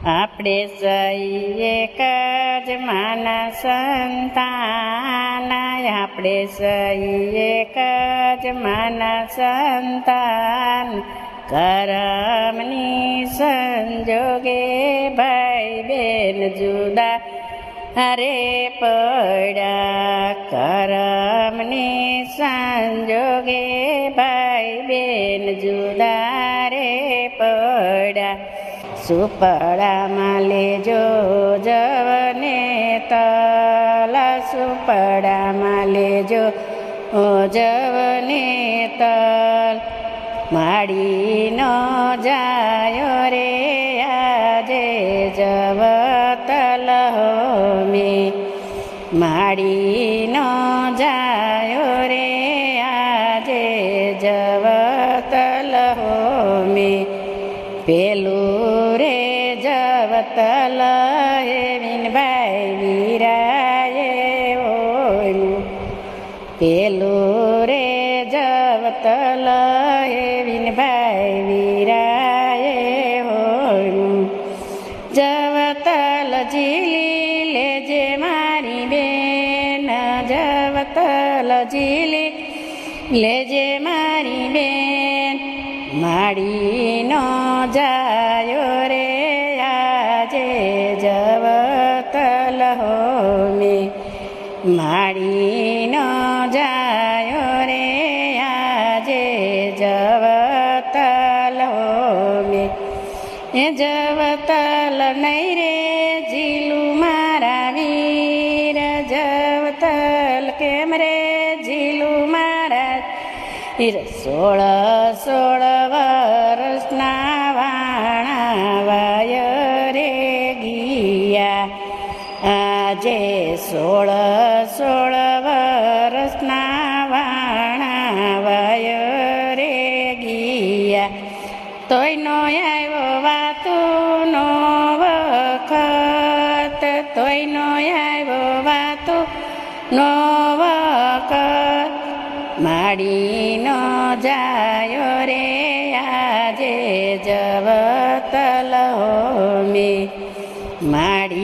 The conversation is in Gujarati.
આપણે સહી એક જ માના સંતાન, આપણે સહી એક જ માના સંતાન, કરમની સંજોગે ભાઈ બેન જુદા રે પડ્યા, કરમની સંજોગે ભાઈ બેન જુદા રે પડ્યા. સુપડામાં લેજો જવને તલ, સુપડામાં લેજો જવને તલ, માડીનો જાયો રે આજે જવ તલ હોમે, માડીનો જાયો રે આજે જવ તલ હોમે. પેલું રે જવતલ હે મીનભાઈ વીરાએ ઓયલું, પેલું રે જવતલ હે મીનભાઈ વીરાએ ઓયલું. જવતલ ઝીલી લેજે મારી બેન, જવતલ ઝીલી લેજે મારી બેન, માડીનો જાયો રે આજે જવતલ હોમે, માડીનો જાયો રે આજે જવતલ હોમે. એ જવતલ નહીં રે ઝીલું મારા વીર, જવતલ કેમ રે ઝીલું મારા વીર. 16 વર્ષના વાણા વાય રે ગયા, આજે 16 વર્ષના વાણા વાય રે ગયા. તોય નો આવ્યો વાતું નો વખત, તોય નો આવ્યો વાતું નો વખત, માડીનો જાયો રે આજે જવતલ હોમે, માડી